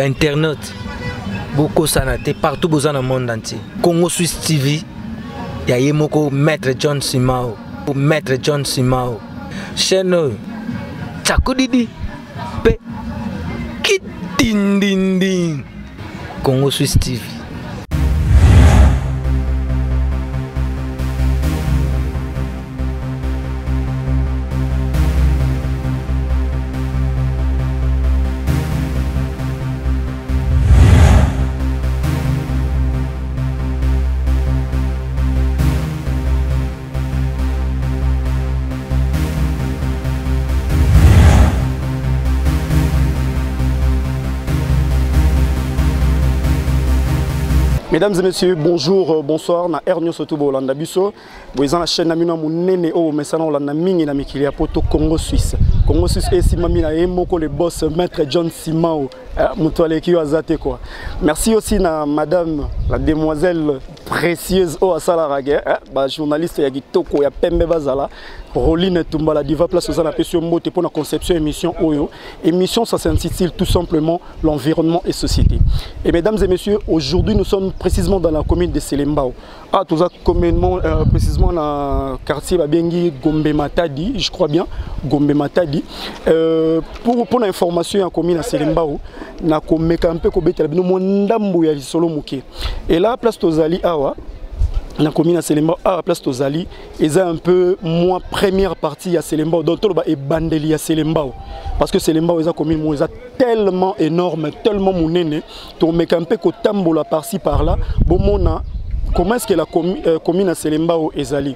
internautes beaucoup sanaté partout dans le monde entier. Congo Suisse TV, il y a Yemoko Maître John Simao, Maître John Simao. Chaîne Tchakoudidi, Pe Kitindinding, Congo Suisse TV. Mesdames et messieurs, bonjour, bonsoir. Na Ernio Sotubo Olanda Biso. Vous êtes la chaîne Namina Mounene au Messana Olanda Mingi na Mikilia Poto Congo Suisse. Congo Suisse et Simamina et Moko le boss Maître John Simao. Moutouale qui azate quoi. Merci aussi à madame la demoiselle précieuse au Asala Rague, journaliste Yagitoko ya Pembe Bazala. Roline Tumbala Diva place aux anapessions mots pour la conception émission Oyo. Émission ça s'intitule tout simplement l'environnement et société. Et mesdames et messieurs, aujourd'hui nous sommes précisément dans la commune de Selembao. Tout ça communément précisément dans le quartier Babengi Gombe Matadi, je crois bien Gombe Matadi. Pour l'information en commune à Selembao, na komeka un peu ko betela bino mondambo ya solo muke. Et là place Tozali awa na commune à Selembao à place Tozali, ils ont un peu moins première partie à Selembao donc tout est bandeli à Selembao parce que Selembao ils ont commune ils tellement énorme tellement monene to meka un peu ko tambola par-ci par-là bon mona comment est-ce que la commune à Selembao ezali.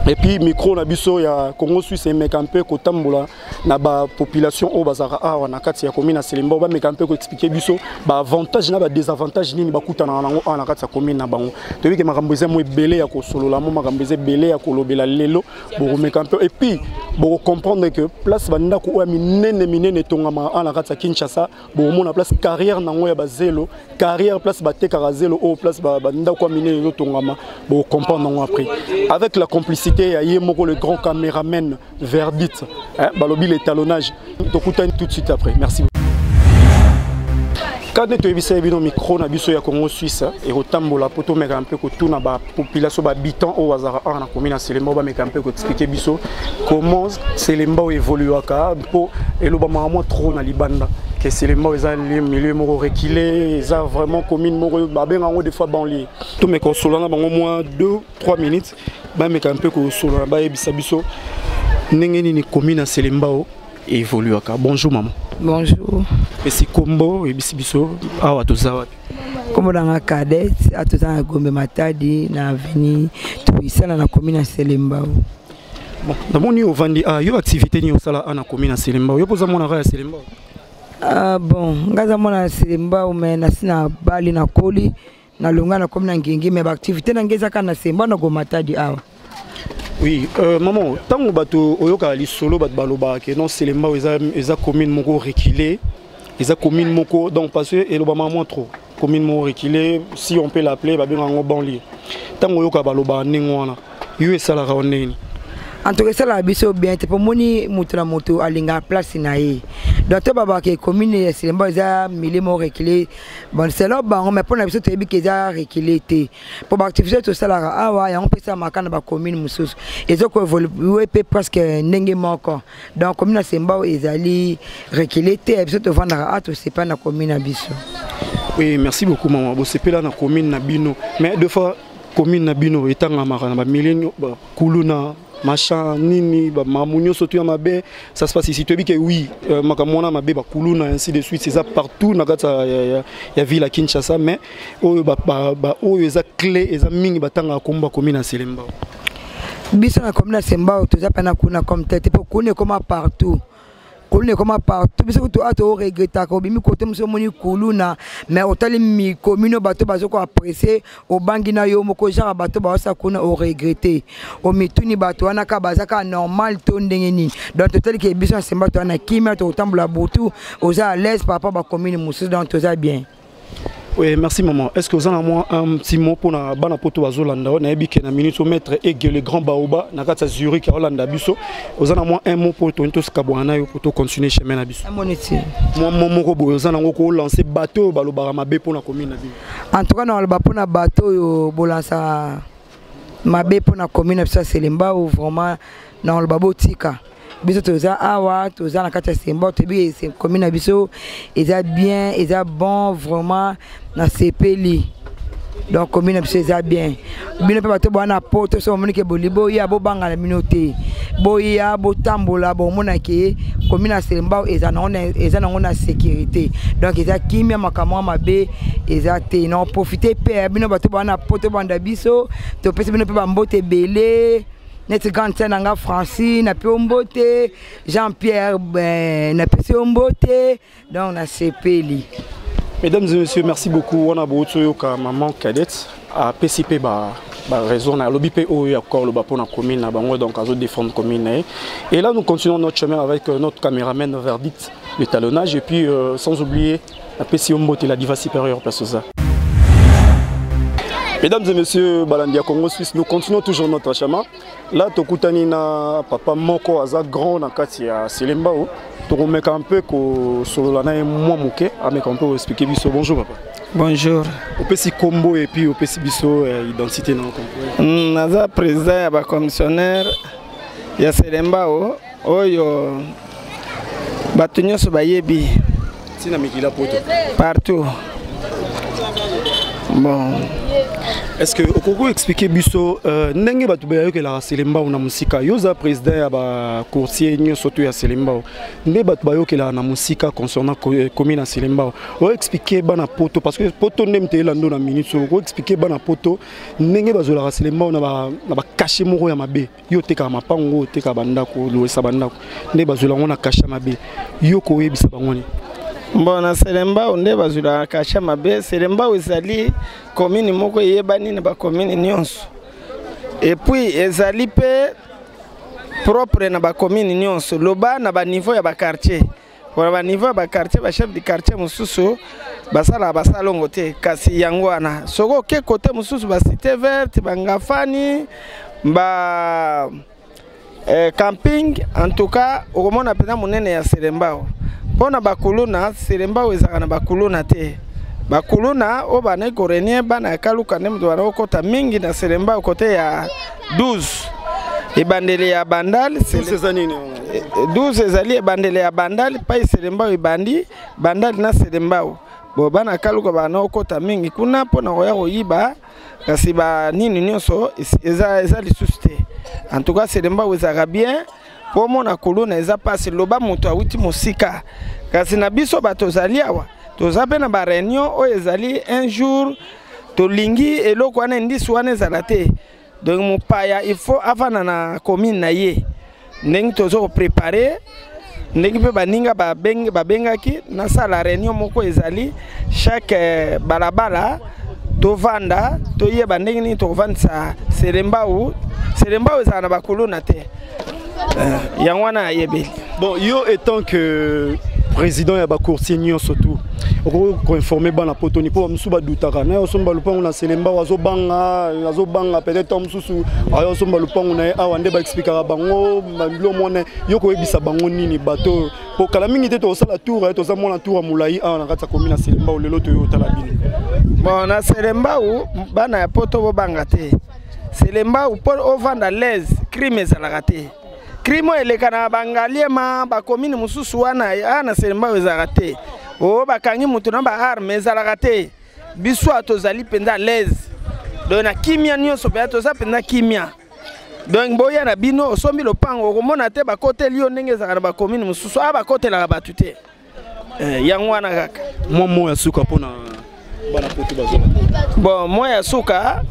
Et puis micro na biso ya Congo Suisse et mekampe ko tambola na ba population au bazara awa na kati ya commune na Selembao ba mekampe ko expliquer biso ba avantage na ba désavantage nini ba kutana nango na kati ya commune na bango to bi ke makambo eza mo belé ya ko solola mo makambo eza belé ya ko lobela lelo bo mekampe et puis bo comprendre que place banda ko o minene tongama na kati ya Kinshasa bo mo na place carrière nango ya bazelo carrière place ba tekara zelo au place banda ko minene tongama bo comprendre nango après avec la complicité il y a le grand caméraman Verdict, balobi l'étalonnage. Donc tout de suite après. Merci. Quand nous avons un micro na biso ya Congo Suisse et rotambola poto meka un peu ko tuna ba population ba habitant au hasard na commune Selembao ba meka un peu ko expliquer biso comment Selembao évolue aka po eloba mama trop na libanda que Selembao est un milieu moko reculé, ils ont vraiment commune moko ba benga ngo des fois banlieue. Tout me ko solana bango moins 2-3 minutes ba meka un peu ko solana ba ebisa biso ndenge ni commune Selembao évolue aka. Bonjour maman. Bonjour. Merci Kombo et Bissibiso. Awa tozawa. Comme dans la cadette, à tout temps à Gombe Matadi, na avenue, tout ça dans la commune à Selembao. Bon, d'abord nous vandi yo activité ni osala na commune à Selembao. Yo posa mona à Selembao. Bon, ngaza mona Selembao mais na sina bali na koli na longa na commune ngenge mais activité na ngeza kana Selembao na Gombe Matadi awa. Oui, maman, tant que bateau oyoka li solo bat baloba que non Selembao eza commune moko reculée, eza commune moko donc parce que eloba maman trop commune moko reculée si on peut l'appeler ba benga ngo banlieue. Tant oyoka baloba ningwana, yo esala ka oneni. En tout cas, ça la biso bien. Te pour moni mutra moto alinga place nae. Donc to baba ke commune Selembao eza milieu mo reculé. Bon c'est là ba on mais pour la biso te bi ke eza reculé te. Pour activité to sala awa ya on peut ça makana ba commune mususu. Ezo ko évoluer presque ndenge moko. Donc commune Selembao ezali reculé te biso to vendre à to c'est pas na commune biso. Oui, merci beaucoup maman. Bo c'est pas là na commune na bino. Mais deux fois commune na bino etanga makana ba milieu ba kuluna machin nini ba mamunyo sotu ya mabe ça se passe ici tu dis que oui makamona mabe ba kuluna ainsi de suite c'est ça partout na kata ya ville à Kinshasa mais oyo ba oyo eza clé eza mingi batanga komba commune na Selembao biso na commune na Selembao to za pana kuna comme tête pour connaître comment partout Kolune comme partout, parce que tu as tout regretté, quand bimi côté monsieur moni koluna, mais au tel mi commune bateau bazo ko apprécié, au bangina yo moko genre bateau bazo kuna au regretté, au mituni bateau anaka bazaka normal ton dengeni, donc tel que biso semba to na kimia to tambola botu, aux à l'aise papa ba commune musu donc tout ça bien. Oui, merci maman. Est-ce que vous avez moi un petit mot pour la bana poto azolanda na ebi ke na minute au maître Ege le grand baoba na kata Zurich à Hollanda biso. Vous avez moi un mot pour tonto skabwana yo pour continuer chemin na biso. Moi moko boyo za nango ko lancer bateau balo baramabe pour la commune na biso. En tout cas na ba pour na bateau yo bolansa mabe pour na commune ça c'est lemba ou vraiment na le babotika. Biso toza awa toza na kata sembo to bi c'est commune na biso eza bien eza bon vraiment na sepeli donc commune na biso eza bien bino pe bato bana poto so moni ke bolibo ya bo banga la minote boya bo tambola bo mona ke commune na sembo eza na sécurité donc eza kimia makamwa mabe eza te non profiter pe bino bato bana poto banda biso to pese bino pe ba mbote belé net ganté nanga Francine na Piombote Jean-Pierre na Piombote donc na sepeli. Mesdames et messieurs, merci beaucoup. On a beaucoup de maman cadette à PCP ba raison na lobby PO et encore le bapon na commune na bango donc à défendre commune. Et là nous continuons notre chemin avec notre caméraman Verdict le talonnage et puis sans oublier la Piombote la diva supérieure Passosa. Mesdames et messieurs, Balandia Congo Suisse, nous continuons toujours notre chemin. Là, Tokutani na papa Moko Aza grand na kati ya Selembao. Tokomeka un peu ko solana et moi moké, avec un peu expliquer biso. Bonjour papa. Bonjour. Au petit combo et puis au petit biso identité na compo. Naza président ba commissionnaire ya Selembao oyo batunyo so bayebi. Sina mikila poto. Partout. Bon. Est-ce que vous pouvez expliquer biso ndenge batu bayo ke la Selembao na musika yoza président ya ba courtier nyo soto ya Selembao ndé batu bayo ke la na musika concernant commune na Selembao vous expliquer bana poto parce que poto ndemte lando na minute vous expliquer bana poto ndenge bazola la Selembao na ba cacher moko ya mabe yo teka mapango teka bandako lo esa bandako ndé bazola ngona cacher mabe yo ko yebisa bangoni. Bon, na Selembao nde bazula kasha mabe Selembao ezali commune moko yebani na ba commune nyonso et puis ezali pe propre na ba commune nyonso loba na ba niveau ya ba quartier pour ba niveau ya ba quartier ba chef de quartier mususu basala basalongo te kasi yango ana soko ke côté mususu ba cité verte ba ngafani ba camping en tout cas okomona pena munene ya Selembao. Pona bakuluna Selembao ezaka na bakuluna te bakuluna o bana korenie bana kaluka nemdo wana okota mingi na Selembao kote ya 12 ebandele ya bandal 12 ezali ebandele ya bandal pa Selembao ebandi bandal na Selembao bo bana kaluka bana okota mingi kuna pona koya koyiba kasi ba nini nyonso eza lisusu te en tout cas Selembao ezaka bien. Pour mon akolona eza passe loba moto awuti musika kasi na biso bato zali awa tozabe na ba réunion o ezali un jour to lingi eloko wana ndisi wana ezala te donc mopaya il faut avana na commune na ye ndenge tozo préparer ndenge pe baninga babengaki na sala réunion moko ezali chaque balabala tovanda toyeba ndenge ni tovandisa Selembao ezana bakolona te. Yangwana yebeli. Bon, yo étant que président ya ba courtier surtout ko informer bana potoni po msuba dutaka na yo somba lupangu na Selembao azobanga peut-être msusu ayo somba lupangu na awa nde ba expliquera bango mbilo mona yo ko ebisa bango nini bato po kala mingi te to sala tour to za mona tour mulai awa na kata commune na Selembao lelo to yo tala bino. Bon na Selembao bana ya poto bo banga te Selembao pour ovanda l'aise crime za la te. Crimo elekana bangaliema ba commune mususu wana na Selembao ezaka te o bakangi mutu na ba arme ezalaka te biso atozali penda l'aise donc na kimia nyonso pe atoza penda kimia donc boya na bino osombi lopango okomona te ba kote lio ndenge ezaka na ba commune mususu ba kote la batu te yango wana kaka mo ya suka pona bana poto bazola bon mo ya suka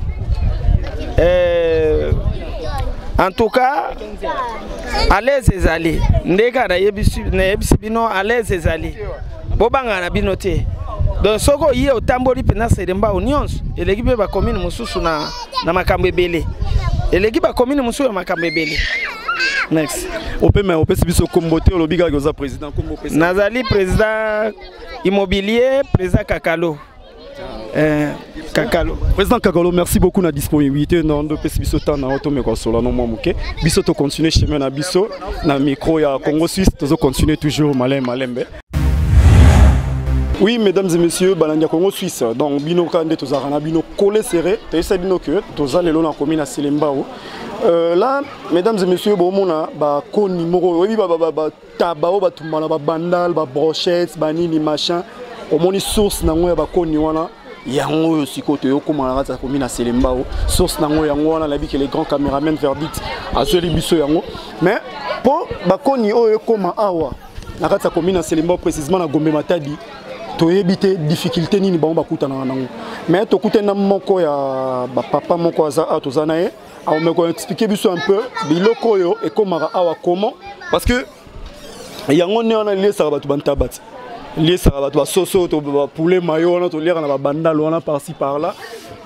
en tout cas, à l'aise ezali. Ndeka na yebisi bino à l'aise ezali. Bobanga na bino te. Donc soko yé otamboli pena Selembao nyonso. Eleki pe ba commune mususu na makambo ebele. Eleki ba commune mususu na makambo ebele. Next. Ope biso kombote olobiga goza président kombo pesa. Nazali président immobilier, président Kakalo. Kakalo. Président Kakalo, merci beaucoup de la disponibilité. Nous avons biso temps na auto me kosola no momuke. Biso to continuer chemin na biso na micro ya Congo Suisse, to continuer toujours malembe. Oui, mesdames et messieurs, Balandia Congo Suisse. Donc bino kande to zarana bino collé serré, to ça bino que to zalelo na commune na Selembao. Là, mesdames et messieurs, bomona ba koni moko, oui ba tabao ba tumana ba bandal, ba brochettes, ba nini machin. Au moni source na ngoya ba koni wana. Yango yo sikoto yo koma na commune na Selembao. Source na ngoya yango wana labi que les grands caméramans verdict a celui biso yango. Mais pour ba koni oyo koma awa na kata commune na Selembao précisément na Gombe Matadi. To éviter difficulté ni ba kuta na nango. Mais to kuta na moko ya ba papa moko za atozana e. On me expliquer biso un peu biloko yo et comment awa comment parce que yango ne on a lié ça ba bantabat. Lié ça ba soso to poulet mayo on to lire na ba bandal on par-ci par-là.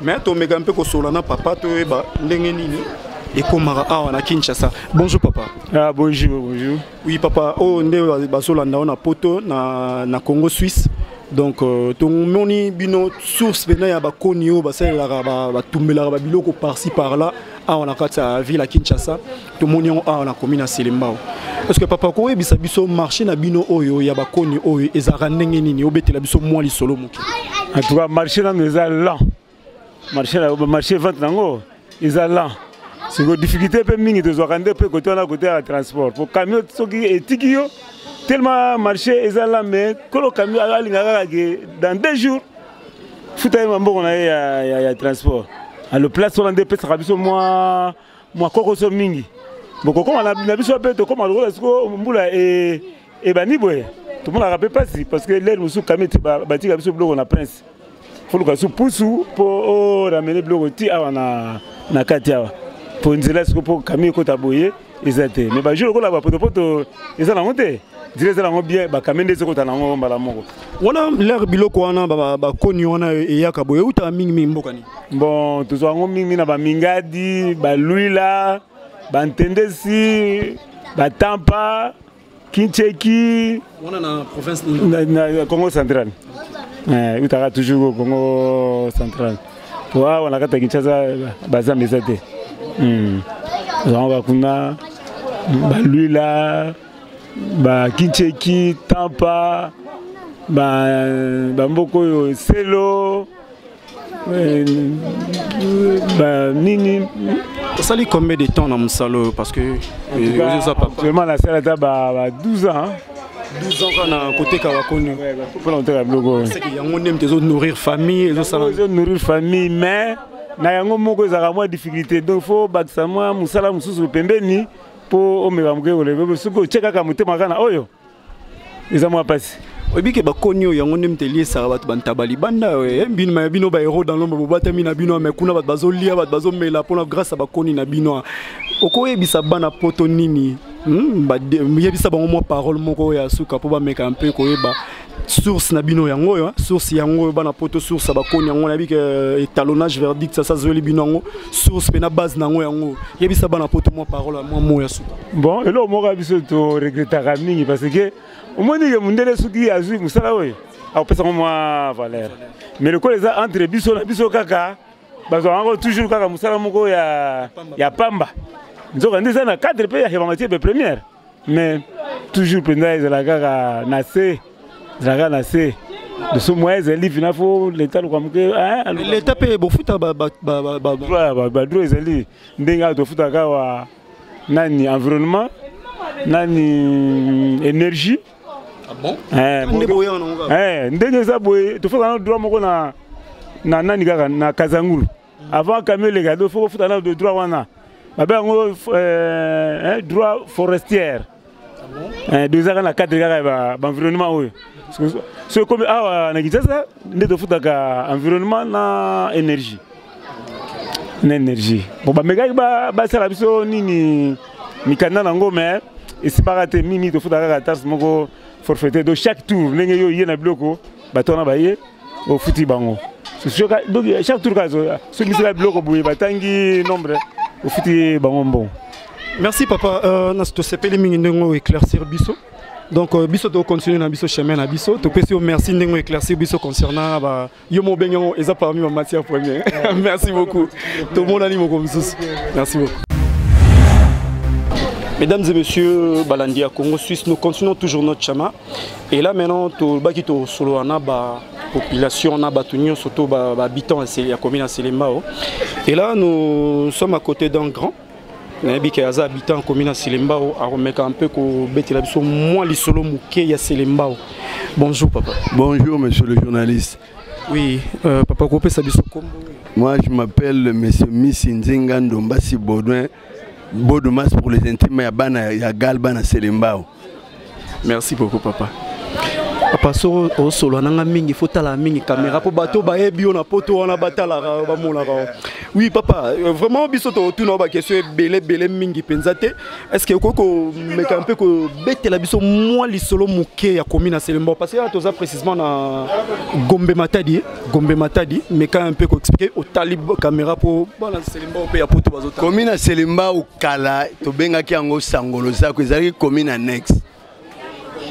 Mais to mega un peu ko solana papa to e ba ndenge nini et comment awa na Kinshasa. Bonjour papa. Ah bonjour. Oui papa, oh nde ba solanda on a poto na Congo Suisse. Donc ton moni bino source vena ya ba konio ba sala ba tumbela ba biloko par-ci par-là a on a kata ville à Kinshasa to moni on a na commune na Selembao. Est-ce que papa ko ebisa biso marché na bino oyo ya ba koni oyo ezaka ndenge nini obetela biso mwa li solo moki. En tout cas marché na meza lent. Marché vente nango ezala. C'est une difficulté peu mingi de zorande peu côté on a côté à transport. Pour camion soki etikio tellement marché ezala mais que le camion dans 2 jours futa mambo on a ya transport. À le place on a des peut-être biso moi koko so mingi. Boko comme on a biso peu to comme on est mbula et bani boy. Tout le monde rappelle pas si parce que l'air musu camion bati biso bloc on a prince. Faut le casu poussou pour ramener bloc ti a na katia. Pour une zélesse pour camion ko taboyer ezate. Mais ba jour ko la ba poto ezala monter. Dire ça bien ba kamende zeko tanango mbala moko wana l'air biloko wana ba koni wana e yakaboye uta mingi mbokani bon to zo mingi na ba mingadi ba luila ba ntendesi ba tampa kincheki wana na province na Congo central uta toujours Congo central toi wana kata Kinshasa bazambe sate kuna ba luila ba kincheki tampa ba mboko yo selo ba nini ça lui combien de temps dans Msalo parce que vraiment la salle là ba 12 ans 12 ans quand côté Kawakoni pour l'enterrer blogo c'est qu'il y a un homme qui doit nourrir famille nourrir famille mais na yango moko za moins difficulté donc faut bakisa moi musala mususu pembeni pour omega mugé olevé suko cheka ka mutema kana oyo eza moi passe obike bakoni oyo yango ndemte lié ça ba bantabali banda mbino ma bino ba héros dans l'ombre bobata mina bino mais kuna ba bazolia ba bazomela pona grâce à bakoni na bino okoyebisa bana poto nini ba yebisa bango mo parole moko ya suka po ba meka un peu koyeba source na bino yango yo source yango bana poto source bakoni yango na bike étalonnage verdict ça zoli bino yango source pena base nango yango yebisa bana poto mo parole mo ya suka bon elo mo ka biso to regretter mingi parce que au moins que mundele suki azui musala oyo apesa moi valeur mais le les entre biso na biso kaka bazo encore toujours kaka musala moko ya pamba nzoka ndiza na 4 pays ya bangati be première mais toujours pendant la kaka na C zaga na C de ce mois ezali finafo l'état comme que l'état pe bo futa ba droit ezali ndenga to futa ka wa nani environnement nani énergie. Ah bon? Ndenge za boye to futa na droit moko na nani kaka na Kazangulu avant camion les gars faut futa na de droit wana ba ngo droit forestier. Deux ans na 4 kaka ba environnement oyo c'est comme na Kinshasa nde to futa ka environnement na énergie bon ba mega ba sala biso nini mikanda nango mais et c'est pas raté mimi to futa ka tasse moko forfaité de chaque tour ndenge yo yena bloko batona baye au futi bango donc chaque tour ka so misala bloko boye batangi nombre au futi bango bon. Merci papa na to sepeli mingi ndengo éclaircir biso Donc biso to continuer na biso chemin na biso to pesi merci ndenge éclaircir biso concernant ba yo mo benyo eza parmi ma matière première. Merci beaucoup. Tout le monde a dit mon monsieur. Merci beaucoup. Mesdames et messieurs, Balandia Congo Suisse, nous continuons toujours notre chemin. Et là maintenant, tout le solo na ba population na batunyo surtout ba habitants à commune à Selembao. Et là nous sommes à côté d'un grand nabi qui est habitant commune à Selembao à remettre un peu ko betela biso moi li solo muke ya Selembao. Bonjour papa. Bonjour monsieur le journaliste. Oui, papa Kopé Sabiso Kombo. Moi je m'appelle monsieur Miss Nzinga Ndombasi Baudouin. Bodomas pour les intimes ya Galbana Selembao. Merci beaucoup papa. Papa so au solo nanga mingi faut la mingi caméra pour bateau ba ebi on a poto on a batala ba mona. Oui papa, vraiment biso to tout na ba question belé mingi penzate. Est-ce que ko meka un peu ko betela biso moi li solo muke ya commune Selembao parce que toza précisément na Gombe Matadi meka un peu ko expliquer au talib caméra pour bana Selembao pe ya poto bazota. Commune Selembao kala to benga ki yango sangolo za ko ezali commune annexe.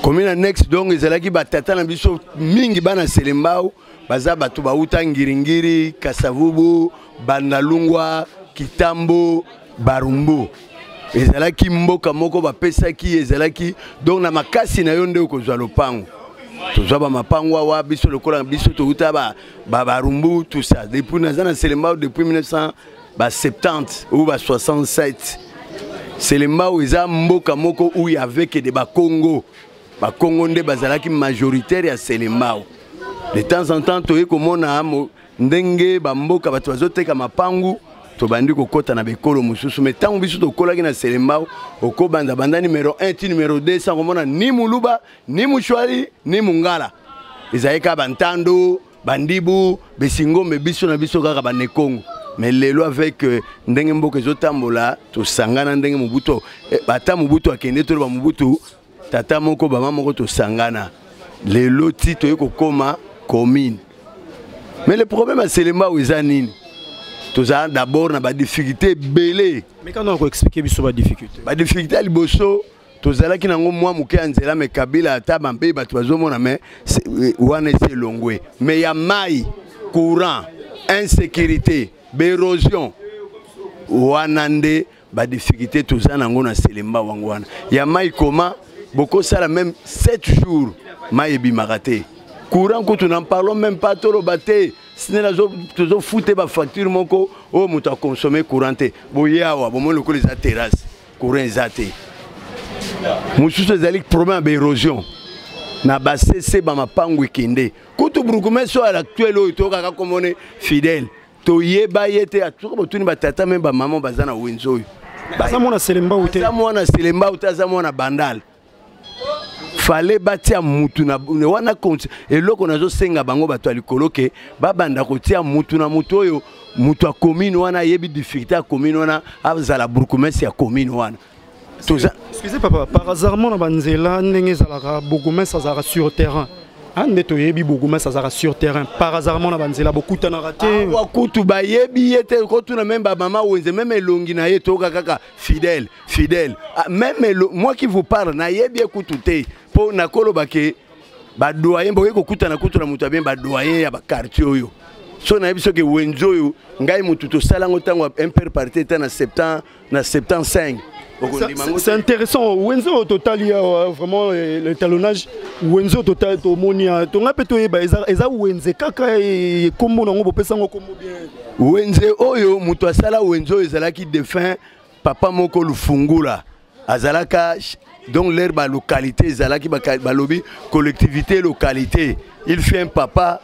Commune annexe donc ezalaki batata na biso mingi bana Selembao baza batu bauta ngiringiri Kasavubu Bandalungwa Kitambo Barumbu ezalaki mboka moko bapesaki ezalaki donc na makasi na yo nde okozwa lopango tozwa ba mapango wa biso lokola biso touta ba Barumbu tout ça depuis na Selembao depuis 1970 ou 67 Selembao eza mboka moko où il y avait que des Congo. Ba Congo nde bazalaki majoritaire ya Selembao. De temps en temps toye komona amo ndenge ba mboka bato bazoteka mapangu to bandi kokota na bekolo mususu mais tango biso to kolaki na Selembao okobanda banda numéro 1 ti numéro 2 sans komona ni Muluba ni Mushwari ni Mungala. Ezayeka bantando bandibu besingo me biso na biso kaka ba Nekongo. Mais lelo avec ndenge mboka ezotambola to sangana ndenge Mobutu bata Mobutu akende to ba Mobutu tata moko ba mama moko to sangana lelo ti to yeko koma commune. Mais le problème à Selembao ezanini toza d'abord na ba difficulté belé. Mais quand on expliquer biso ba difficulté. Ba difficulté liboso tozalaki nango mwa muke anzela me Kabila ata bampe bato bazomona mais wana c'est longwe. Mais ya mai courant insécurité l'érosion wanande ba difficulté tout ça nango na Selembao wangwana ya mai koma beaucoup ça la même 7 jours mai bimarate courant que tu n'en parlons même pas trop baté sine la zo fouté ba facture moko o muto a consommer couranté boyawa bomo lokolo za terrasse courant zate mususu zali problème d'érosion na ba cc ba mapangu ikende kutu brukume so à l'actuel o to kaka komone fidèle to yeba yete atuko botuni batata même ba maman bazana wenzo baza mona Selembao te baza mona Selembao te baza mona bandal fallait batia mutu na wana compte eloko nazo senga bango bato alikoloke babanda kotia mutu na mutu oyo mutu a commune wana yebi difficulté a commune wana azala burkumesi ya commune wana. Excusez papa, par hasard na banzela ndenge zalaka burkumesi azala sur terrain. Ande to yebi burkumesi azala sur terrain. Par hasard na banzela bokuta na raté. Wa kutu ba yebi yete ko tuna même ba mama wenze même elongi na yeto kaka fidèle. Même moi qui vous parle na yebi ekutu te. Po na koloba ke ba doyen boye ko kuta na kutu na mutu bien ba doyen ya ba quartier oyo. So na biso ke wenzo yo ngai mutu to salango tango imper parti na 75. C'est intéressant. Wenzo au total il y a vraiment l'étalonnage. Wenzo total to monia to ngape to eba eza wenze kaka e kombo nango bopesa ngo kombo bien. Wenze oyo mutu asala wenzo ezalaki défunt papa moko Lufungula azalaka donc l'air ba localité ezalaki ba lobby collectivité localité il fait un papa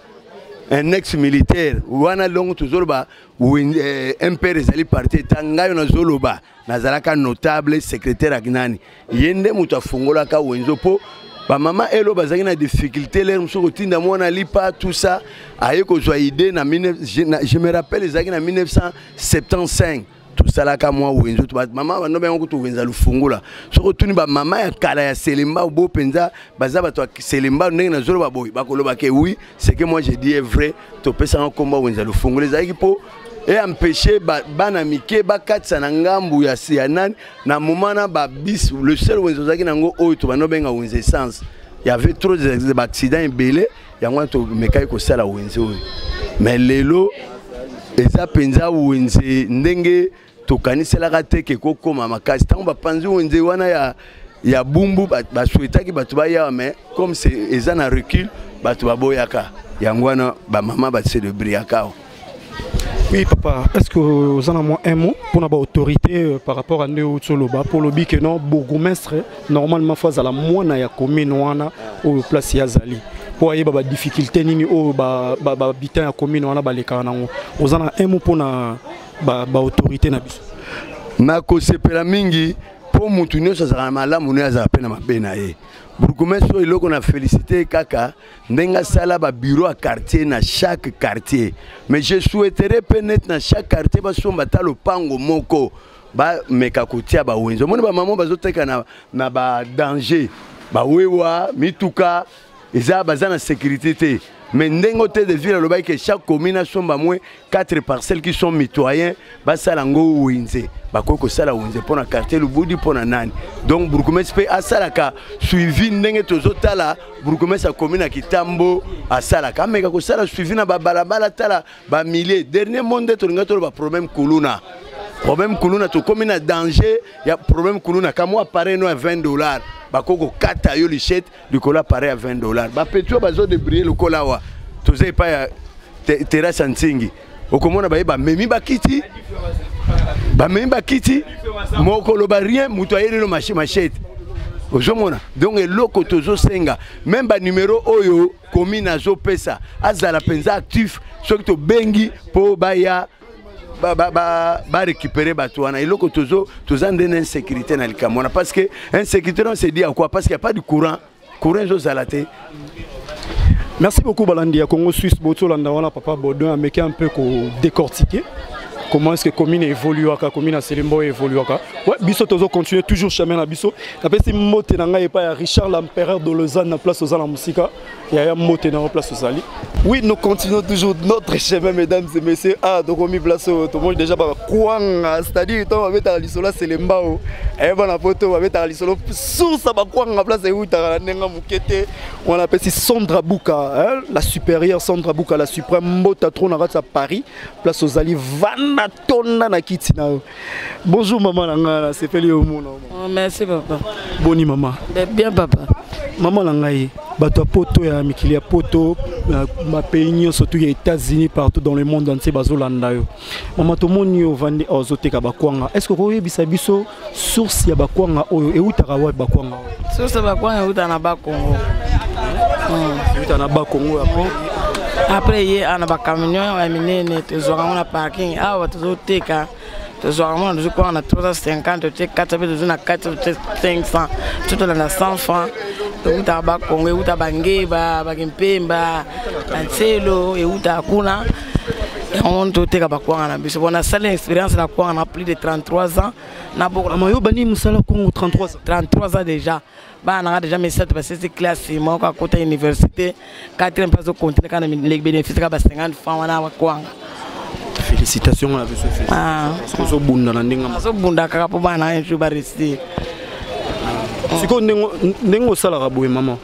un ex-militaire wana longo tozoloba impère ezali parti tangayo na zoloba nazalaka notable secrétaire agnani yende mutu afungolaka wenzo po ba mama elo bazaki na difficulté l'air msoko tinda mwana lipa tout ça aye ko zwa idée na je me rappelle ezaki na 1975 tout ça là ka moi wenzo to mama bano bengo to wenza lufungula soko tuni ba mama ya kala ya Selembao bo penza baza bato Selembao ndenge na zolo ba boy bakoloba ke oui c'est que moi je dis est vrai to pesa komba wenza lufungula ezaki po et empêcher bana mike bakatsa na ngambu ya sianan na momana ba bis le seul wenzo zaki nango oyo to banobenga wenzo essence. Il y avait trop d'accidents belé yango to mekai ko sala wenzo. Mais lelo eza penza wenzo ndenge to kanisela ka teke ko koma makasi tango ba panzi wenzo wana ya bumbu ba souhaita ki batu ba ya mais comme c'est eza na recul batu ba boyaka yango wana ba mama ba célébrer yakao. Oui, papa, est-ce que vous en avez un mot pour notre autorité par rapport à nous pour le que non, bourgmestre, normalement, face à la moine ya commune ou place Yazali. Pour y avoir des difficultés, ni au habitant ya commune wana baleka nango. Vous en avez un mot pour na autorité na biso. Na ko sepela mingi pour mutunyo ça sera malamu ne za pena mabena ye. Bourgmestre il a félicité kaka ndenga sala ba bureau à quartier na chaque quartier mais je souhaiterais peut-être na chaque quartier ba somba talo pango moko ba meka kotia ba wenzo moni ba maman bazoteka na ba danger ba wewa mituka eza bazana sécurité te mais ndengo te de ville le bail que chaque commune a somba moins 4 parcelles qui sont mitoyens ba sala ngo wenze bakoko sala wenze pona quartier lubudi pona nani donc bourgmestre pe asalaka suivi ndenge tozotala bourgmestre commune a kitambo asalaka meka ko sala suivi na balabala tala ba milliers dernier monde to ngato ba problème kuluna to commune a danger ya problème kuluna kamo appareil no à $20 bakoko kata yo lichette du cola appareil à $20 ba petro bazo de briller le cola wa tozai pa ya terrasse ntingi okomona ba memi bakiti moko lo ba rien muto ayeli lo machette ozomona donc eloko tozo senga même ba numéro oyo commune azo pesa azala penza actif soki to bengi po baya ba récupérer batouana eloko tozo ndene insécurité na likamona parce que insécurité on se dit à quoi parce qu'il y a pas de courant zo zalate. Merci beaucoup Balandi à Congo Suisse Boto Landawana papa Bodon a meké un peu ko décortiquer comment est-ce que commune évolue aka commune à Selimbo évolue aka ouais biso tozo continuer toujours chemin na biso après si moté na ngai pa Richard l'empereur de Lausanne na place aux Musika il y a moté na place aux Ali. Oui, nous continuons toujours notre chemin mesdames et messieurs. Ah donc on mis place tout le monde déjà ba kwanga c'est-à-dire to va mettre lisola Selembao et bon la photo va mettre lisolo source ba kwanga place et uta nenga mukete on appelle si Sandra Bouka la supérieure Sandra Bouka la suprême mota trône à Paris place aux Ali Van na kitina. Bonjour maman Langa, c'est Feli Omono. Merci papa. Boni maman. Bien papa. Maman Langaï, bato poto ya mikili ya poto ma pays surtout les États-Unis partout dans le monde entier bazolanda yo. Maman to moni yo vandi ozoteka bakwanga. Est-ce que vous bisa biso source ya bakwanga oyo e utaka wa bakwanga? Source ya bakwanga uta na Bakongo. Uta na Bakongo après hier on a ba camion ya minene tozora na parking awa tozoteka tozora na zuko na 350 te 4 na 500 tout na 100 francs uta ba Kongo uta bangeba bakimpemba anselo e uta kuna on toteka ba kwanga na biso bona sala expérience na kwanga na plus de 33 ans na boko mayo bani musala Kongo 33 ans déjà. Bah, on a déjà mis cette classe, moi, à côté de l'université, 4e place au continent, quand les bénéfices de 50 francs, on a quoi. Félicitations à vous, Sophie. Ah, c'est un bon landing. C'est un bon d'accord pour moi, je vais rester. C'est quoi, n'est-ce pas ça, maman?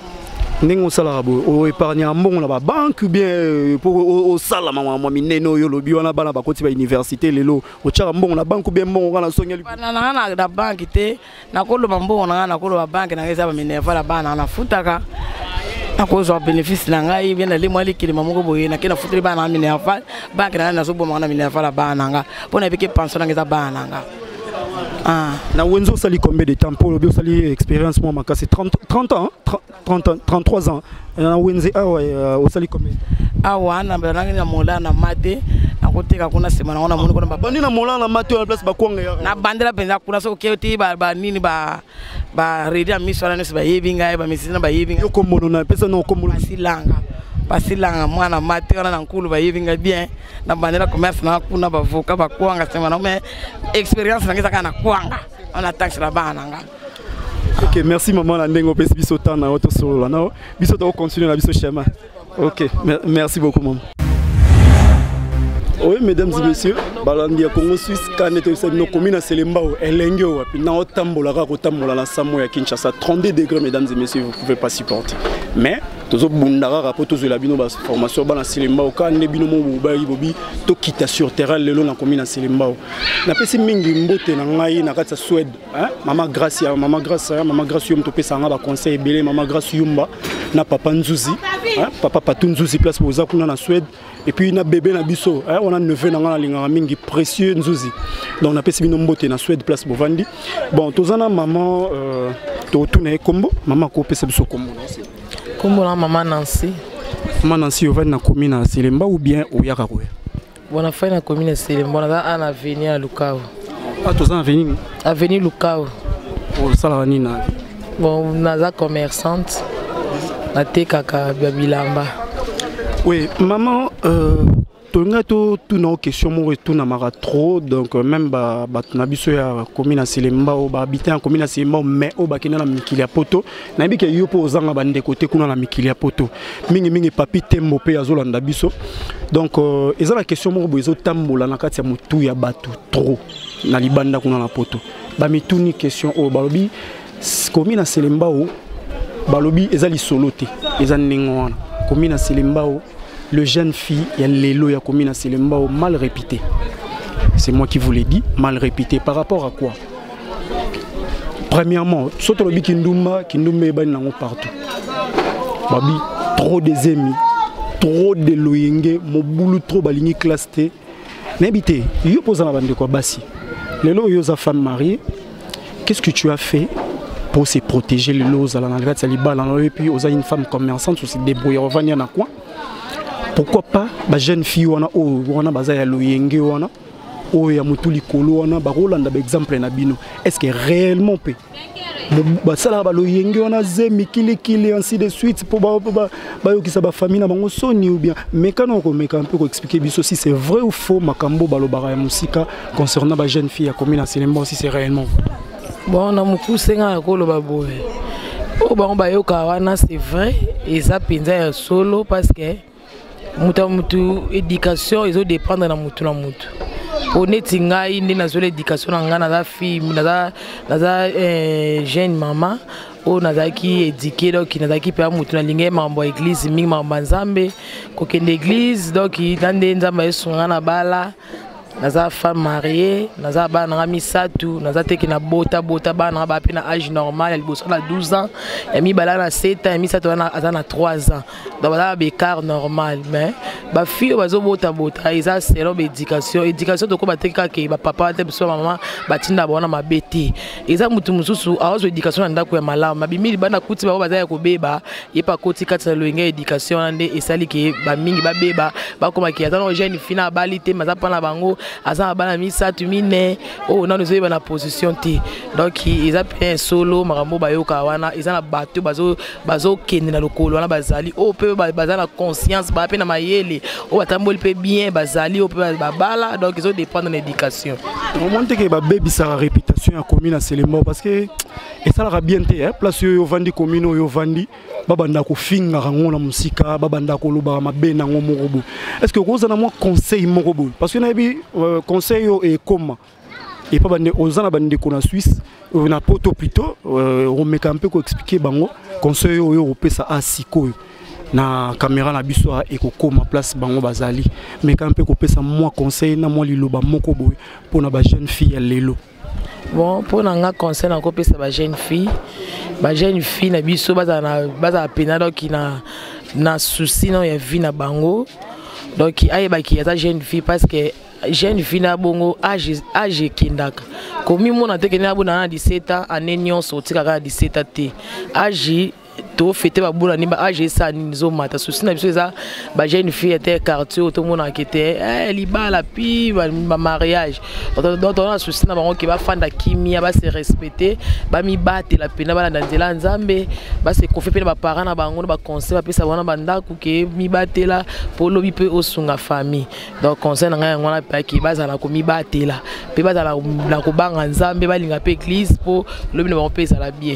Nengo sala rabo o épargne mbongo na ba banque bien pour au sala mama mineno yo lobi wana bana ba koti ba université lelo o tshaka mbongo na banque bien mbongo kana songa na na banque te na kolo mbongo na kolo ba banque na ngeza ba minerva la bana na futaka na ko zo bénéfice na ngai bien na le mwali kilima moko boye na kena futri bana minerva banque na zo bo na minerva la bana nga pona bike pension na ngeza bana nga. Ah. Na wenzo sali combien de temps pour le bio sali expérience moi maka c'est 30 ans 33 ans na wenze au sali combien awa na bana na mola na mate na koteka kuna sema na ona moni kuna bandi na mola na mate na place ba kwanga na bandela penza kuna so keti ba nini ba redia misala nesi ba yebinga ba misina ba yebinga yo komono na pesa no komono pasilanga mwana mate wana na nkulu ba yebinga bien na bandela commerce na kuna ba voka ba kwanga sema na mais expérience na ngeza kana kwanga on attaque la bana nga. Ok, merci maman la ndengo pesi biso tana auto solo là non biso to continuer la biso chemin. Ok, merci beaucoup maman. Oui, mesdames et messieurs, Balandia Congo Suisse, quand on est nos communes à Selembao, Elengio, puis dans Otambola, Rakotambola, la Samoa, Kinshasa, 32 degrés, mesdames et messieurs, vous ne pouvez pas supporter. Mais, tous les Bundara, rapportent la bino formation, dans Selembao, quand on est bino Moubaï, Bobi, tout quitte sur terrain, le long de la commune à Selembao. N'a pas si mingi mbote na ngai na kati Suède, hein? Maman Gracia, Yom topé sanga ba conseil belé, Maman Gracia Yumba, na papa Nzuzi, hein? Papa Patou Nzuzi place pour Zakuna na Suède. Et puis na bébé na biso, hein? On a neveu na ngana linga mingi précieux Nzuzi. Donc on a pesi bino mbote na Suède place Bovandi. Bon, tozana maman to tourner combo, maman ko pesa biso combo. Combo na maman Nancy. Maman Nancy ovani na commune à Selemba ou bien au Yakakoe. Bon, on a fait la commune à Selemba, on a un avenir à Lukao. Ah, tozana avenir. Avenir Lukao. Oh, ça la nina. Bon, on a commerçante. Na te kaka Babilamba. Oui, maman, tout nos questions me retournent trop, donc même nabiso ya commune à Selemba ou habiter en commune à Selemba mais au bakina na mikilia poto, na bi ke yopo ozanga bande côté kuna na mikilia poto. Mingi papi tembo pe azolanda biso. Donc eza la question mo bozo tambola na kati ya mutu ya batu trop na libanda kuna na poto. Ba mituni question o balobi commune à Selemba o balobi eza li solote, eza ningo commune à Selemba o le jeune fille, il y a l'élo, il y a commune à Selembao mal répété. C'est moi qui vous l'ai dit, mal répété. Par rapport à quoi? Premièrement, Sotolobi Kindumba est partout. Babi, trop des ennemis, trop de loyenge, mon boulot trop baligné classe T. N'habitez, il pose la bande de quoi bassi. L'élo, il y a une femme mariée. Qu'est-ce que tu as fait pour se protéger l'élo? Et puis, il y a une femme commerçante qui se débrouille, revenir dans quoi? Pourquoi pas ba jeune fille wana o wana baza ya loyenge wana o ya mutuli kolo wana ba rolanda ba exemple na bino est-ce que réellement peut ba sala ba loyenge wana zemi kili ainsi de suite pour ba yokisa ba famille na bango soni ou bien mais quand on un peu pour expliquer biso si c'est vrai ou faux makambo balobara ya musika concernant ba jeune fille ya commune à Selemba si c'est réellement bon na mukusenga ko lo baboye o ba ba yoka wana c'est vrai et ça penza ya solo parce que mutu éducation ils ont dépendre na mutu. Honnêtement ngai ndi na zole éducation na ngana za fille na jeune maman o nazaki éduquer donc nazaki pa mutu na linge mambo église mingi mambo nzambe ko kende église donc ndande nzamba esunga na bala naza femme mariée naza bana nga misatu naza teki na bota bana ba pina âge normal ya liboso na 12 ans et mi bala na 7 ans et mi sato na azana 3 ans donc bala bécart normal mais ba fille bazo bota isa selon éducation to ko ba teki ka ba papa te biso maman batinda bona mabeti isa mutu mususu azo éducation na ndako ya malamu mabimili bana kuti ba baza ya kobeba yepa koti kati na loinga éducation ande esali ke ba mingi ba beba ba koma ki atano jeune fina balite maza pana bango azan bana misatu mine oh na nous na position ti donc ils a un solo marambo bayoka wana ils na bateau bazo kende na lokolo wana bazali oh pe bazana na conscience ba pe na mayele oh atamboli pe bien bazali oh pe babala donc ils ont dépendre de l'éducation on monte que ba baby sa réputation à commune à Selemba parce que et ça la bien té place yo vandi commune yo vandi babanda ko finga rango na musika babanda ko loba mabena ngo morobo est-ce que vous avez moi conseil morobo parce que na bi conseil et comment et pas bande ozana bande ko na Suisse na poto plutôt on met un peu ko expliquer bango conseil yo opesa asiko na caméra na biso et ko koma place bango bazali mais quand un peu ko pesa moi conseil na moi liloba moko boy pour na ba jeune fille lelo. Bon, pour nous conseil na kopesa ba jeune fille na biso baza pena donc na souci non ya vie na bango donc ayeba ki ya jeune fille parce que jeune fille na bongo âge kindaka komi mona te kena bona na 17 ans année nyonso tika 17 ans te âge to fete ba bula ni ba âge ça ni zo mata souci na biso za ba jeune fille était quartier to mona kete li ba la pi ba mariage donc on a souci na bango ki ba fanda kimia ba se respecter ba mi bate la pena ba na nzela nzambe ba se confier pe ba parents na bango ba conseil ba pesa wana banda ku ke mi bate la pour lobi pe osunga famille donc conseil na ngai ngwana pa ki ba za na ko mi bate la pe ba za na ko banga nzambe ba linga pe église pour lobi na ba pesa la bien.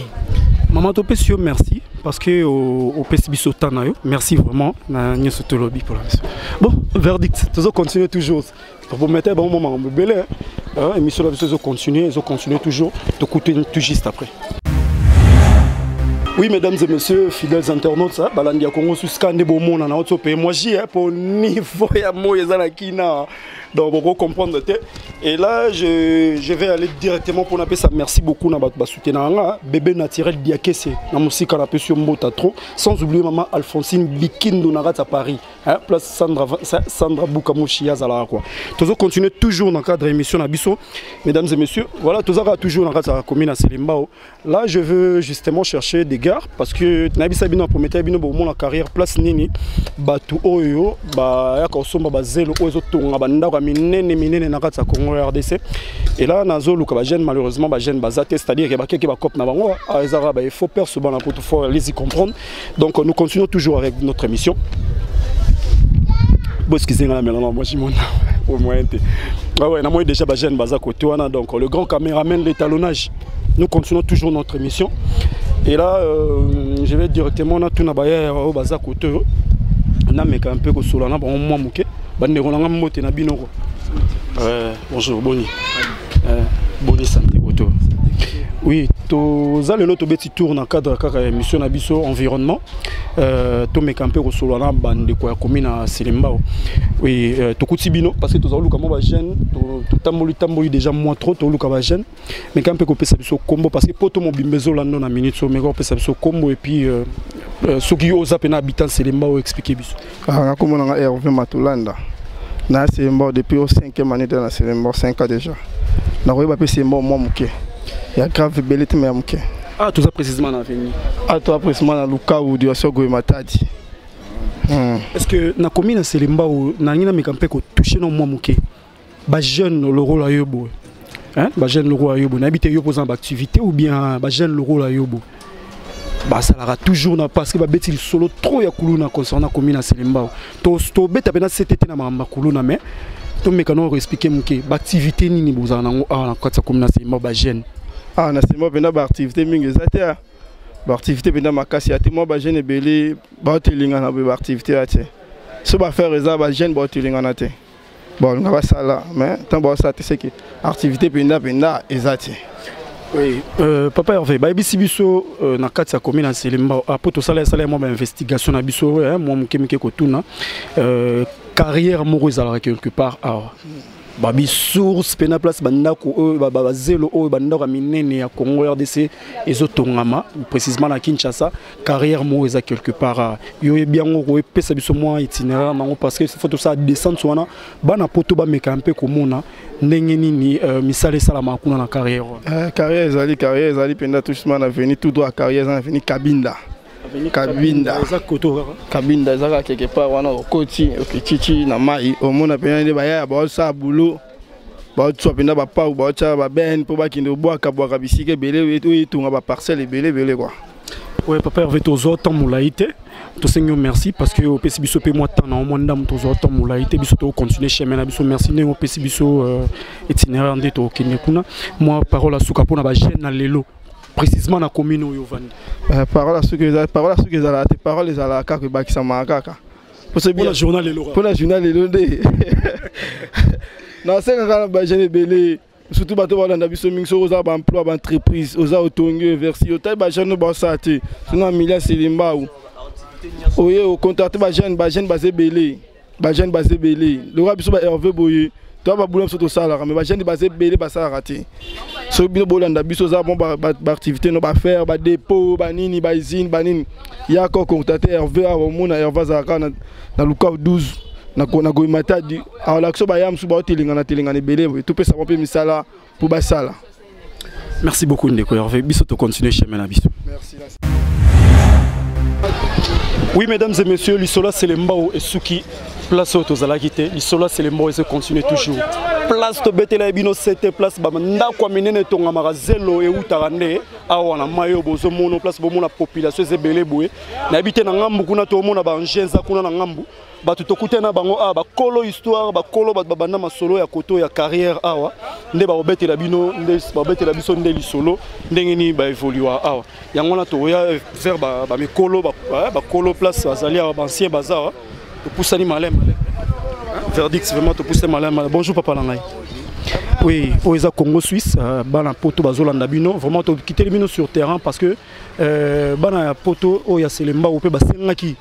Maman Topesio, merci parce que au PCBiso Tanayo, merci vraiment. Bon, verdict, toujours continuer toujours. Pour vous mettre un bon moment, belle émission là, ils continuer toujours. Te coûter tout juste après. Oui, mesdames et messieurs, fidèles internautes, ça, Balandia Congo sous scanner bon monde en autre pays. Moi, j'y ai pour niveau ya moyens à Kina. Donc, vous comprendre. Et là, je vais aller directement pour appeler ça. Merci beaucoup na soutenir bébé naturel Diakese. Na musique on appelle sur Mbota trop. Sans oublier maman Alphonsine Bikindo Narat à Paris. Place Sandra Boukamoshi Azala quoi. Toujours continuer toujours dans le cadre émission Nabiso. Mesdames et messieurs, voilà, toujours dans la commune à Selimbao. Là, je veux justement chercher des gars parce que Nabisa Bino promettait Bino pour mon carrière place Nini. Batu Oyo, ba yakosomba ba zelo ozo tonga banda ka minene nakata Congo RDC. Et là nazo luka ba jeune malheureusement ba jeune bazate, c'est-à-dire que ba keke ba cop na bango ezara ba il faut peur ce ban pour tout faut les y comprendre. Donc nous continuons toujours avec notre émission. Bon, excusez-moi, mais moi je monte au moins. Ah ouais, moi déjà ba jeune baza côté wana, donc le grand caméraman l'étalonnage. Nous continuons toujours notre émission. Et là je vais directement na tuna ba au baza côté. Na meka un peu ko solana ba moi muke. Bonjour, Boni. Boni santé. Oui, tous allez l'autre petit tour dans le cadre de la mission Nabiso environnement. Tous mes campeurs au Solana, bande quoi commune à Selimbao. Oui, tout Koutibino parce que tous allons comme on jeune, tout tamboli déjà moins trop, tout allons jeune. Mais campeurs qu'on peut s'abisso combo parce que pour tout mon bimbezo là non à minute, mais on peut s'abisso combo et puis ceux qui osent à peine habiter Selimbao expliquer biso. Ah, comme on a Hervé Matulanda. Na Selimbao depuis au 5e année dans Selimbao 5 ans déjà. Na roba pe Selimbao moi muke. Il y a grave belette mais amke. Ah tout ça précisément dans l'avenir. Ah toi précisément dans Luka ou du Asogo Matadi. Est-ce que na commune Selimbao na ngina mekampe ko toucher non moi muke. Ba jeune le rôle à yobo. Hein? Ba jeune le rôle à yobo. Na habiter yo posant activité ou bien ba jeune le rôle à yobo. Bah ça l'aura toujours parce que ba beti solo trop ya kuluna concernant commune Selimbao. To beta pena c'était na mamba kuluna mais to mekano expliquer muke ba activité nini bozana ngo na kwatsa commune Selimbao ba jeune. Ah na Selimbao pena ba activité mingi zatea. Ba activité pena makasi ate moi ba jeune belé ba telinga na ba activité ate. So ba faire eza ba jeune ba telinga na te. Bon nga ba sala mais tant ba ça c'est que activité pena ezate. Oui, papa Hervé, bah biso na kati ya commune na Selimbao apo to sala moi investigation na biso moi mukemike ko tuna carrière moko ezala quelque part ah ba bisource pena place bandako ba zelo o bandako minene ya Congo RDC ezotongama précisément na Kinshasa carrière moko eza quelque part yo bien ngo pesa biso moi itinéraire nango parce que faut tout ça descendre sona bana poto ba meka un peu komona ndenge nini misale sala makuna na carrière carrière ezali penda tout justement na venir tout droit carrière na venir Kabinda Kabinda ezaka quelque part wana okoti okitichi na mai omona pena nde baya ba sa boulot ba tso pena ba pa ou ba tsa ba ben po ba kinde boa kabwa bisike belé et tunga ba parcelle belé quoi. Ouais papa Hervé tozo temps moulaité to seigneur merci parce que au PC biso pe moi temps na mo ndam tozo temps moulaité biso to continuer chemin na biso merci ne au PC biso itinéraire ndé to kinekuna moi parole à suka pona ba jeune na lelo précisément na commune oyo vandi parole à ceux que la parole les ala ka ko bakisa makaka pour la journal lelo pour la journal lelo ndé na c'est quand ba jeune belé surtout bato balanda biso mingi so oza ba emploi ba entreprise oza otongue versi otai ba jeune ba sate sina milia Selimbao oye o contracter ba jeune basé belé le roi biso ba Hervé boye toi ba boulot so sala mais ba jeune basé belé ba sala raté so bino bolanda biso za bon ba activité no ba faire ba dépôt ba nini ba usine ba nini ya ko contacter Hervé a mona Hervé za kana na Luka 12 na go matadi a l'action ba yam su ba telinga na belé tout peut savoir pe misala pour ba sala. Merci beaucoup Ndeko Hervé biso to continuer chemin na biso. Merci. Oui mesdames et messieurs, l'Isola Selimbao et Suki place au Tozalakite, l'Isola Selimbao et se continue toujours. Place to betela bino cette place ba ndako menene tonga marazelo e utarande awana mayo bozo mono place bo mona population zebele boye na habité na ngambu kuna to mona ba ngenza kuna na ngambu ba tutokute na bango ba kolo histoire ba kolo ba banda masolo ya koto ya carrière awa nde ba obete la bino nde ba obete la biso nde li solo ndenge ni ba évoluer awa yango na to ya vers ba mikolo ba kolo place azali awa ba ancien bazar to poussani malem verdict vraiment to pousser malem. Bonjour papa Langai. Oui, au Congo Suisse, bana poto bazolanda bino, vraiment to quitter les bino sur terrain parce que bana poto o ya selemba ou pe basengaki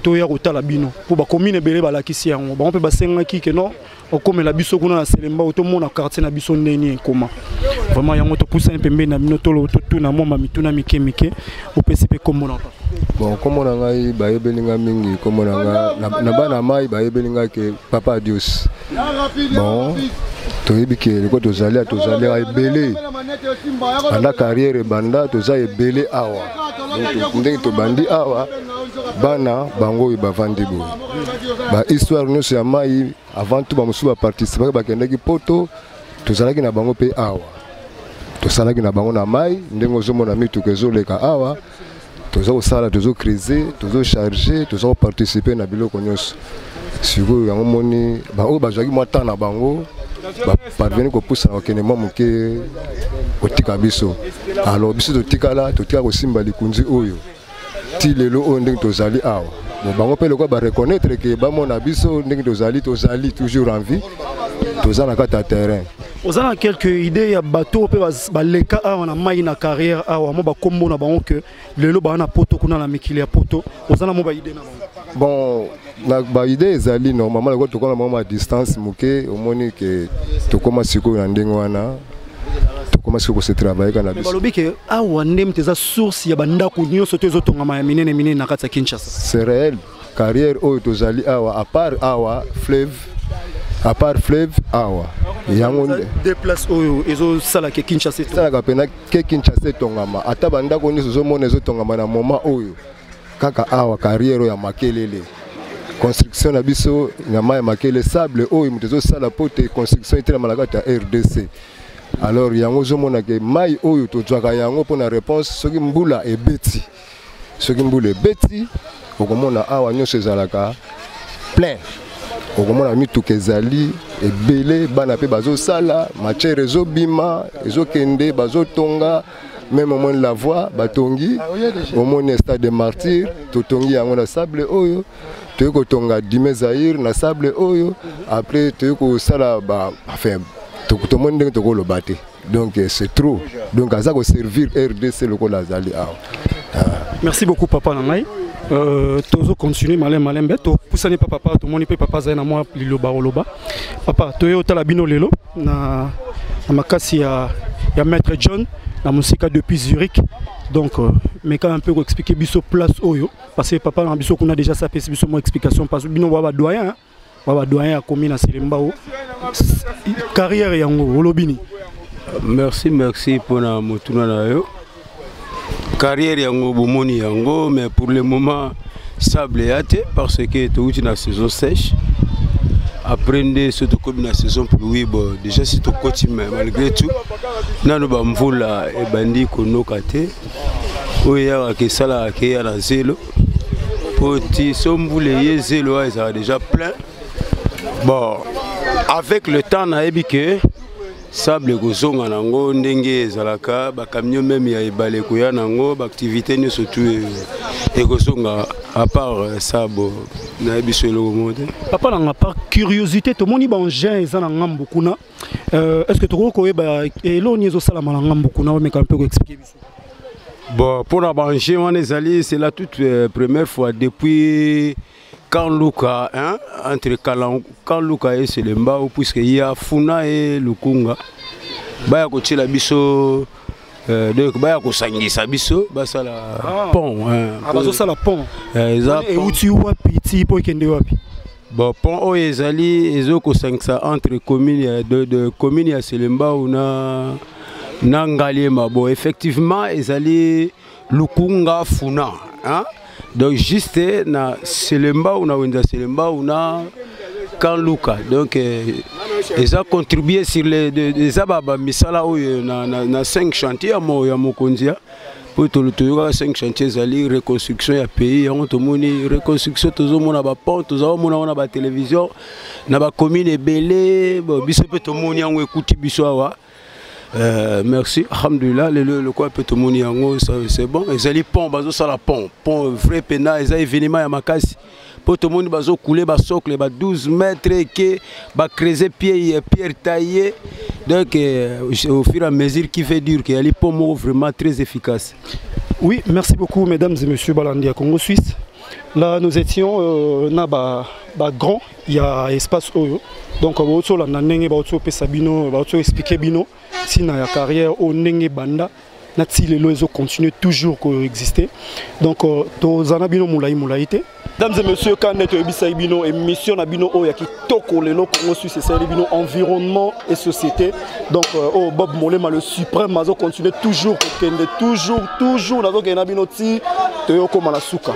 to ya kotala bino pour ba commune belé balakisi yango ba on pe basengaki que non o comme la biso kuna na selemba to mona quartier na biso ndeni comment vraiment yango to pousser pembe na bino to to na moma mituna mike o pesipe comme on bon comme on a ngai ba yebelinga mingi comme on a na bana mai ba yebelinga ke papa Dios bon toyebi ke leko tozali a ebele banda carrière banda toza ebele awa ndenge tobandi awa bana bango oyo bavandi boye ba histoire nyonso ya mai avant tout bamosusu baparticipaki bakendaki poto tozalaki na bango mpe awa tosalaki na bango na mai ndenge ozomona mituka ezoleka awa toza kosala tozocreuser tozocharge toza koparticipe na biloko nyonso sikoyo yango moni baoyo bazwaki mwa temps na bango parvenir kopoussa na okende mwa moke otika biso alors biso totika kosimba likunzi oyo ti lelo oyo ndenge tozali awa bon bango mpe lokwa bareconnaître ke bamona biso ndenge tozali toujours en vie toza na kati ya terrain. Vous avez quelques idées ya bateau pe baleka awa na mai na carrière awa mo ba kombo na bango que lelo ba na poto kuna na mikili ya poto vous avez mo ba idée na bon na ba idée ezali normalement ko to kona mo ma distance muke omoni ke to koma siko na ndenge wana to koma siko se travailler kana biso balobi ke awa ndem teza source ya banda ko nyonso tezo tonga ma minene na kati ya Kinshasa. C'est réel carrière oyo tozali awa à part awa fleuve awa yango deux places oyo ezo sala ke Kinshasa sala ka pena ke Kinshasa tongama ata banda ko nyonso zo mona ezo tongama na moment oyo kaka awa carrière ya makelele construction na biso nyama ya makele sable oyo mutezo sala pote construction etela malaka ya RDC alors yango zo mona ke mai oyo to twaka yango pona réponse soki mbula ebeti okomona awa nyonso ezalaka plein okomona mituka ezali ebele bana pe bazosala matière ezobima ezokende bazotonga même au moins la voix batongi au moins stade de martyr totongi yango na sable oyo toyeko tonga Dime Zaïre na sable oyo après toyeko sala ba enfin to monde to lo baté donc c'est trop donc ça ko servir RDC le ko la zali awa. Merci beaucoup papa Nangai. Tozo continuer malem beto poussani papa to moni pe papa zaina moi liloba oloba papa toyo tala bino lelo na makasi ya maître John na musika depuis Zurich donc mais quand un peu expliquer biso place oyo parce que papa na biso kuna déjà ça fait biso mo explication parce que bino wa doyen a commis na Selembao carrière yango olobini. Merci pour na motuna na yo carrière yango bomoni yango mais pour le moment sable yate parce que tu es na saison sèche après surtout comme na saison pluie bon déjà c'est au quotidien malgré tout nanu ba mvula e bandi konoka te oya ke sala ke ya na zelo poti sombule ye zelo a déjà plein bon avec le temps na ebike sable kozonga nango ndenge ezalaka ba camion même ya ebale koya nango ba activité ne surtout et kozonga à part ça bon na biso le monde papa na par curiosité to moni ba engin ezana ngambo kuna est-ce que to ko ba eloni ezo sala na ngambo kuna mais quand peut expliquer biso bon pour la brancher on est allé c'est la toute première fois depuis quand Luka, hein, entre quand Luka et Selembao, puisqu'il y a Funa et Lukunga, baya koche la biso, donc baya kosangisa biso, basa la pont. Baso ça la pont. Et où tu vois petit pour kende wapi? Bon pont o ezali ezo kosangisa entre communes de communes ya Selembao na Ngaliema. Bon effectivement ezali Lukunga Funa, hein. Donc juste na Selembao ou na Wenda Selembao ou na Kanluka. Donc ils ont contribué sur les ababa misala ou na 5 chantiers à Mokondia. Pour tout le 5 chantiers ali reconstruction ya pays on to moni reconstruction toujours mon ba pont toujours mon on a ba télévision na ba commune belé biso pe to moni yango ekuti biso awa. Merci, alhamdulillah, le quoi peut tout le monde c'est bon. Ils allaient pont, bazo ça la pont vrai pena, ils allaient événement à Makassi. Pour tout le monde bazo couler, bas socle, bas 12 mètres que bas creuser pierre taillée. Donc au fur et à mesure qui fait dur, qu'il y a les ponts vraiment très efficaces. Oui, merci beaucoup mesdames et messieurs Balandia Congo Suisse. Là nous étions grand, il y a espace Oyo. Donc on va expliquer bino si na ya carrière au nenge banda na ti lelo ezo continue toujours coexister. Donc to zana bino mulaite. Mesdames et messieurs, quand neto ebisa bino émission na bino o ya kitoko lelo Congo Suisse c'est bino environnement et société. Donc Bob Molema le suprême mazo continue toujours toujours na zo gena bino ti to yo koma na suka.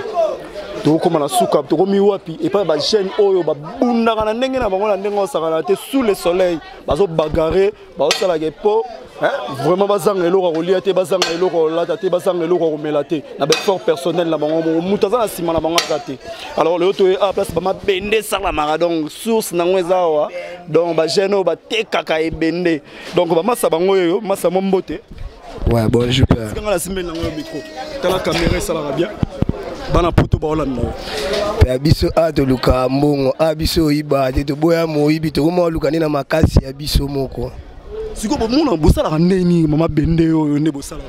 Comme la souka, tu as wapi et pas les jeunes oyo babunda kana ndenge na bango na ndenge osakana te sous le soleil bazo bagarrer bazosala gepo vraiment bazanga eloko kolia te bazanga eloko lata te bazanga eloko komela te na effort personnel na bango mutaza na sima na bango te. Alors le auto à place ba bende sala maradon source na ngweza wa donc ba jeune ba tekaka e bende donc ba massa bango yo massa mombote. Ouais bonjour père. Quand la semaine na micro quand la caméra ça va bien. Bana poto ba olanda pe biso ato luka mbongo abiso iba te to boya mo ibi to mo luka ni na makasi ya biso moko siko bo mona bosala ndeni mama bende oyo ne bosala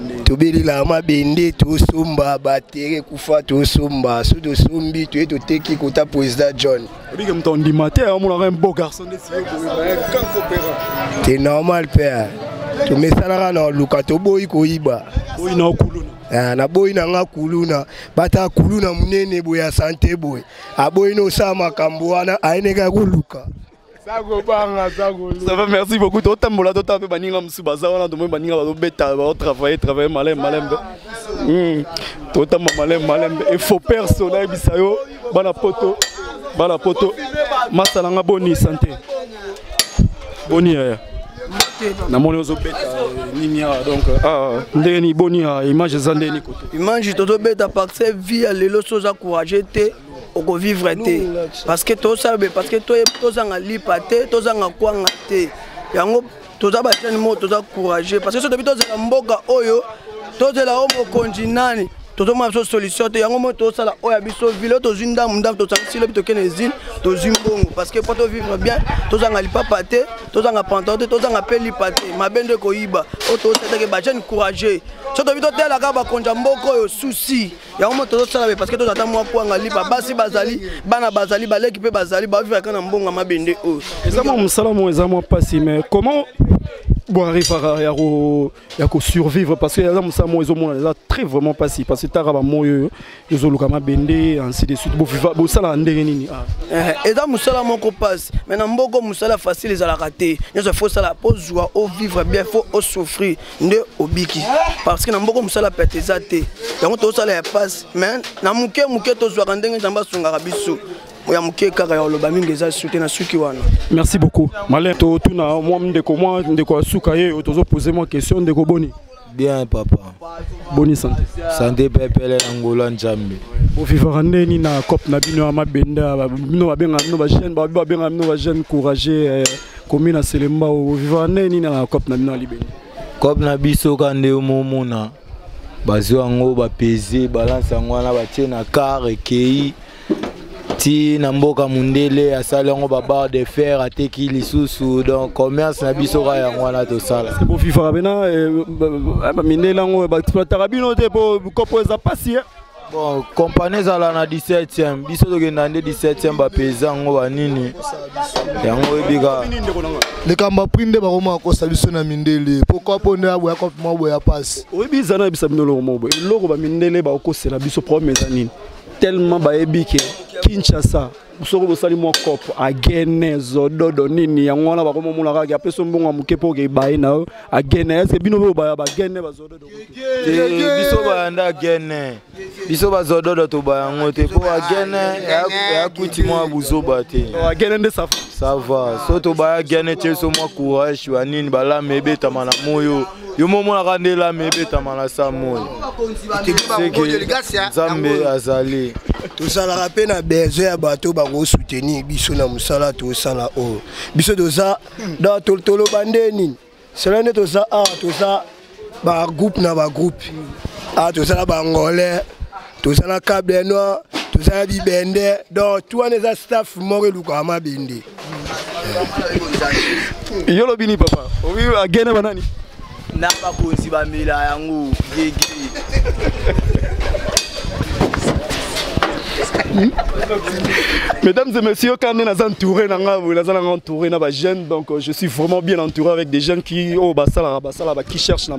ndeni to belila ma bende to somba batere kufa to somba so to sombi to eto teki kota président John bige mtondi matin mona un beau garçon de sio quand coopéra c'est normal père to mesala na luka to boyi ko iba oyi na kuluna na boy na nga kuluna bata kuluna munene boya santé boy aboy no sama kambuana aineka kuluka sago banga sago ça va merci beaucoup to tambola to tape baninga msubaza wana to baninga ba beta ba travailler malem to tamba malem et faux personnel bisayo bana poto masala nga boni santé boni na moni ozobeta nini donc ndeni boni image zandeni côté image toto beta parce que vie lelo soza courage te oko vivre te parce que to sabe parce que to zanga lipa te to zanga kwanga te yango toza ba tani mo toza courage parce que so depuis to zanga mboka oyo to zela omo konjinani toto ma solution te yango mo to sala oya biso ville to zinda munda to sansilo bito kenezine to zimbongo parce que pour to vivre bien to zanga lipa pate to zanga pantalon to zanga peli pate mabende ko yiba o to tete ke ba jeune courageux so to bito tela ka ba konja mboko yo souci yango mo to sala parce que to zata mo kwanga lipa basi bazali bana bazali baleki pe bazali ba vivre kana mbonga mabende o ezamo musalamu ezamo pasi mais comment bon arrive à survivre parce que là ça moi ils ont très vraiment pas si parce que taraba moyo ils ont lokama bende ainsi de suite bo sala ndenge nini et là musala moko passe maintenant mboko musala facile les ala raté il faut ça la pose joie au vivre bien faut au souffrir nde obiki parce que na mboko musala peteza te yango to sala ya passe mais na muke to joie ndenge tamba sunga biso. Merci beaucoup. Malin, moi ndeko asuka ye otozo poser moi question ndeko boni. Bien papa. Boni santé. Santé pepele ngolo njambe. O vivre ndeni na cop na bino mabenda bino babenga bino ba jeune courageux comme na Selemba o vivre ndeni na cop na bino libeni. Cop na biso kande momona. Bazo ngo ba peser balance ngwana ba tiena car ekei. Si namboka mundele asala ngo baba de fer ateki lisusu donc commerce na biso ka ya ngwana to sala c'est pour vivre bena ba mindela ngo ba exploiter bino te po kopoza pasi bon compagnie zala na 17e biso to kenda nde 17e ba pesa ngo banini yango ebika le kamba prinde ba roma ko sabiso na mindele pourquoi pona ya ko mo ya passe obiza na bisa mindelo mo bo eloko ba mindele ba ko sela biso promesse nini tellement ba ebike Kinshasa soko bosali mo cop agene zododo nini yango na bakoma mulaka ya peso mbonga mukepo ke bayi na agene est bino ba agene ba zododo biso ba nda agene biso ba zododo to ba yango te po agene ya kuti mo abuzo ba te agene nde sa Ça va. Soto baya gagner so moi courage wanini bala mebeta mana moyo. Yo momo na kandela mebeta mana sa moyo. Zambe azali. Tout ça la rappelle na besoin ya bato ba ko soutenir biso na musala to sala o. Biso doza dans tolo bandeni. Cela ne toza toza ba groupe na ba groupe. Toza ba ngolais, toza na câble noir, toza na bibende. Donc tout les staff moko luka ma bende. Yolo bini papa. Obi agena banani. Na ba konzi ba mela yango gege. Mesdames et messieurs, quand on est entouré, on jeunes, donc je suis vraiment bien entouré avec des jeunes qui qui cherchent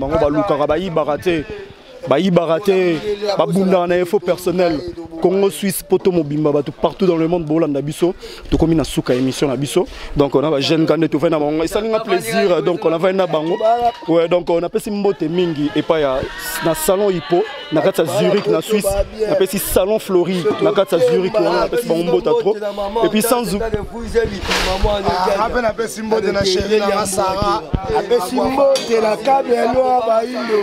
info personnel. Congo Suisse, Poto Mobimba, partout dans le monde, Bolanda Bisso, tout comme une souka émission à Bisso. Donc on a des jeunes qui ont fait un et ça nous a plaisir. Donc on a fait un bango. Ouais, donc on a fait Mbote Mingi et pas na salon Hippo, na kata Zurich na Suisse, on a fait salon Flori, na kata Zurich, on a fait Mbote trop. Et puis sans ou. Après on a fait Mbote na chérie na Sarah, on a fait Mbote la câble noir ba Indo.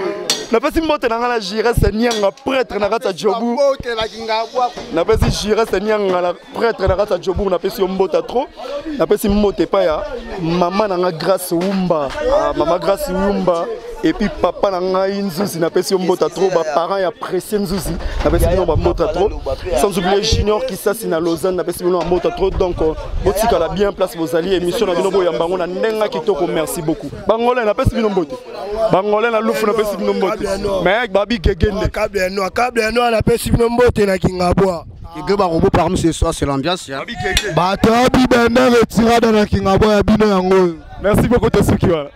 Na pesi mbote na ngala jire senyanga prêtre na kata jobu na pesi jire senyanga la prêtre na kata jobu na pesi mbota trop na pesi mbote pa ya mama na nga grâce wumba mama grâce wumba et puis papa na nga inzuzi na pesi mbota trop ba parents ya pressé nzuzi na pesi mbota mbota trop sans oublier junior qui ça na Lausanne na pesi mbota trop donc botika la bien place vos alliés émission na bino boya mbango na ndenga kitoko merci beaucoup bangolais na pesi bino mbote bangolais na lufu na pesi bino mbote mais babi gegende câble noir la pesi bino mbote na kingabwa Kenge ba robot parmi ce soir c'est l'ambiance ya bato bibende retira dans na kingabwa ya bino yango merci beaucoup Tesuki wala